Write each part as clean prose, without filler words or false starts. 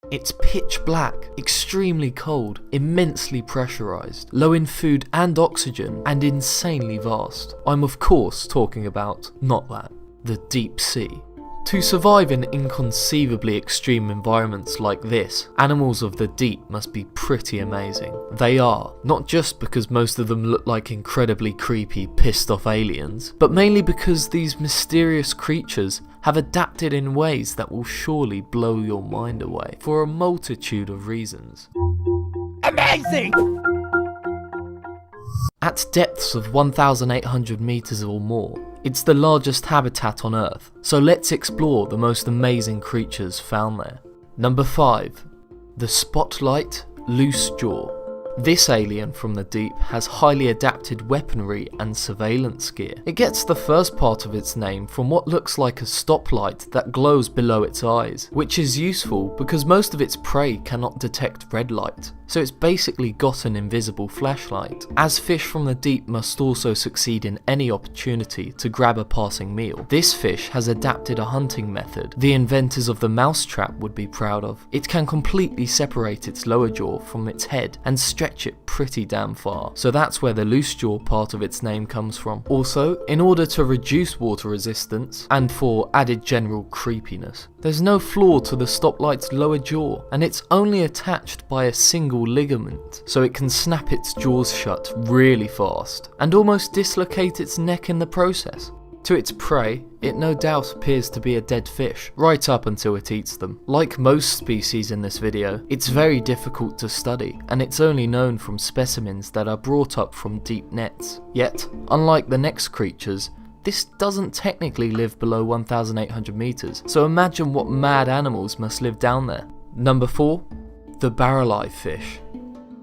It's pitch black, extremely cold, immensely pressurized, low in food and oxygen, and insanely vast. I'm of course talking about not that, the deep sea. To survive in inconceivably extreme environments like this, animals of the deep must be pretty amazing. They are, not just because most of them look like incredibly creepy, pissed off aliens, but mainly because these mysterious creatures have adapted in ways that will surely blow your mind away, for a multitude of reasons. Amazing! At depths of 1,800 meters or more, it's the largest habitat on Earth, so let's explore the most amazing creatures found there. Number 5. The Spotlight Loose Jaw. This alien from the deep has highly adapted weaponry and surveillance gear. It gets the first part of its name from what looks like a stoplight that glows below its eyes, which is useful because most of its prey cannot detect red light, so it's basically got an invisible flashlight. As fish from the deep must also succeed in any opportunity to grab a passing meal, this fish has adapted a hunting method the inventors of the mousetrap would be proud of. It can completely separate its lower jaw from its head and stretch it pretty damn far, so that's where the loose jaw part of its name comes from. Also, in order to reduce water resistance and for added general creepiness, there's no flaw to the stoplight's lower jaw, and it's only attached by a single ligament, so it can snap its jaws shut really fast and almost dislocate its neck in the process. To its prey, it no doubt appears to be a dead fish, right up until it eats them. Like most species in this video, it's very difficult to study, and it's only known from specimens that are brought up from deep nets. Yet, unlike the next creatures, this doesn't technically live below 1,800 meters, so imagine what mad animals must live down there. Number 4. The barrel-eye fish.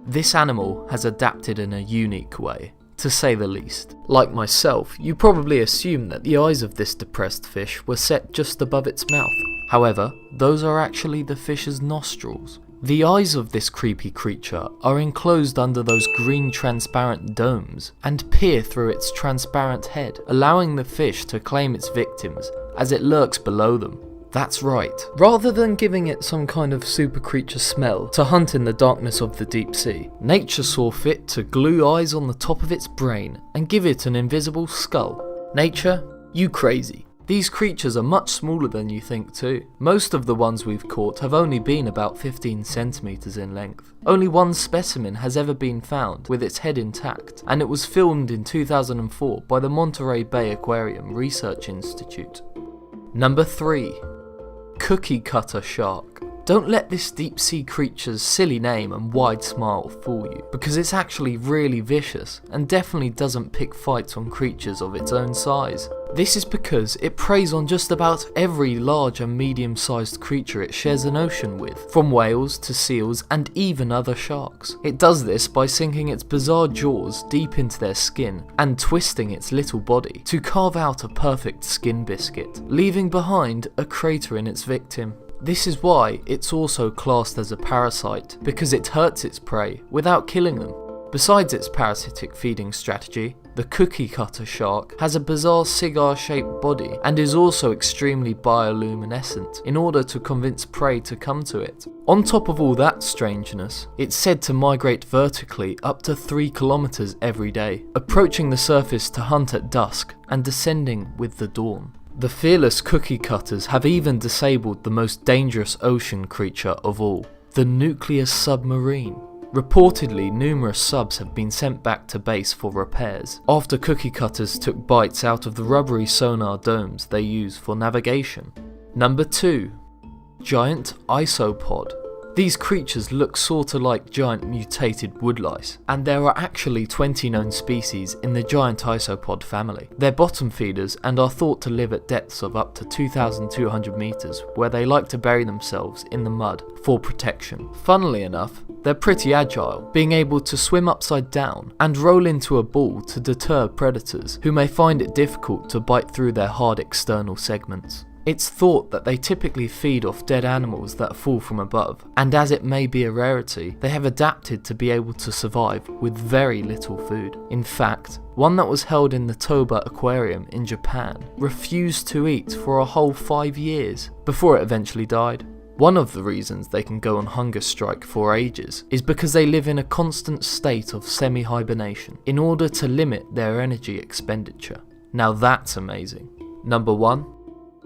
This animal has adapted in a unique way, to say the least. Like myself, you probably assume that the eyes of this depressed fish were set just above its mouth. However, those are actually the fish's nostrils. The eyes of this creepy creature are enclosed under those green transparent domes and peer through its transparent head, allowing the fish to claim its victims as it lurks below them. That's right. Rather than giving it some kind of super creature smell to hunt in the darkness of the deep sea, nature saw fit to glue eyes on the top of its brain and give it an invisible skull. Nature, you crazy. These creatures are much smaller than you think too. Most of the ones we've caught have only been about 15 centimeters in length. Only one specimen has ever been found with its head intact, and it was filmed in 2004 by the Monterey Bay Aquarium Research Institute. Number 3. Cookie cutter shark. Don't let this deep sea creature's silly name and wide smile fool you, because it's actually really vicious and definitely doesn't pick fights on creatures of its own size. This is because it preys on just about every large and medium-sized creature it shares an ocean with, from whales to seals and even other sharks. It does this by sinking its bizarre jaws deep into their skin and twisting its little body to carve out a perfect skin biscuit, leaving behind a crater in its victim. This is why it's also classed as a parasite, because it hurts its prey without killing them. Besides its parasitic feeding strategy, the cookie cutter shark has a bizarre cigar-shaped body and is also extremely bioluminescent in order to convince prey to come to it. On top of all that strangeness, it's said to migrate vertically up to 3 kilometers every day, approaching the surface to hunt at dusk and descending with the dawn. The fearless cookie cutters have even disabled the most dangerous ocean creature of all, the nuclear submarine. Reportedly, numerous subs have been sent back to base for repairs, after cookie cutters took bites out of the rubbery sonar domes they use for navigation. Number 2. Giant isopod. These creatures look sorta like giant mutated woodlice, and there are actually 20 known species in the giant isopod family. They're bottom feeders and are thought to live at depths of up to 2,200 meters, where they like to bury themselves in the mud for protection. Funnily enough, they're pretty agile, being able to swim upside down and roll into a ball to deter predators who may find it difficult to bite through their hard external segments. It's thought that they typically feed off dead animals that fall from above, and as it may be a rarity, they have adapted to be able to survive with very little food. In fact, one that was held in the Toba Aquarium in Japan refused to eat for a whole 5 years before it eventually died. One of the reasons they can go on hunger strike for ages is because they live in a constant state of semi-hibernation in order to limit their energy expenditure. Now that's amazing. Number 1.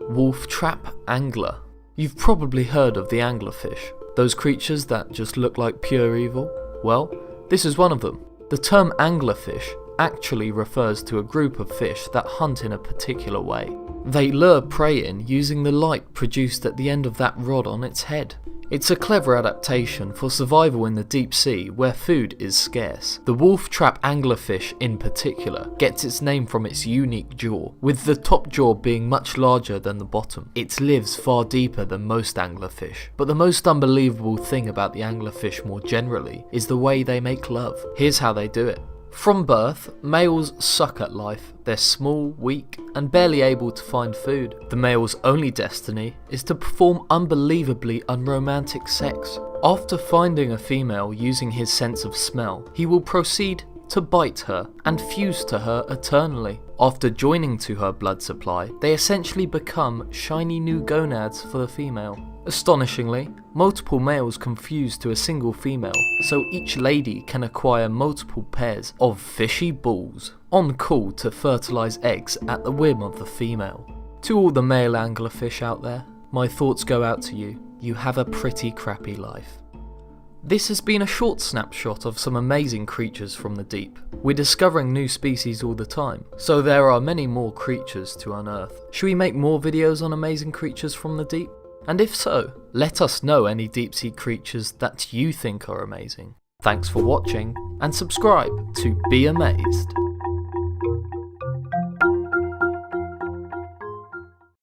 Wolf trap angler. You've probably heard of the anglerfish, those creatures that just look like pure evil. Well, this is one of them. The term anglerfish actually refers to a group of fish that hunt in a particular way. They lure prey in using the light produced at the end of that rod on its head. It's a clever adaptation for survival in the deep sea where food is scarce. The wolf trap anglerfish in particular gets its name from its unique jaw, with the top jaw being much larger than the bottom. It lives far deeper than most anglerfish, but the most unbelievable thing about the anglerfish more generally is the way they make love. Here's how they do it. From birth, males suck at life. They're small, weak, and barely able to find food. The male's only destiny is to perform unbelievably unromantic sex. After finding a female using his sense of smell, he will proceed to bite her and fuse to her eternally. After joining to her blood supply, they essentially become shiny new gonads for the female. Astonishingly, multiple males can fuse to a single female, so each lady can acquire multiple pairs of fishy balls, on call to fertilise eggs at the whim of the female. To all the male anglerfish out there, my thoughts go out to you. You have a pretty crappy life. This has been a short snapshot of some amazing creatures from the deep. We're discovering new species all the time, so there are many more creatures to unearth. Should we make more videos on amazing creatures from the deep? And if so, let us know any deep sea creatures that you think are amazing. Thanks for watching, and subscribe to Be Amazed.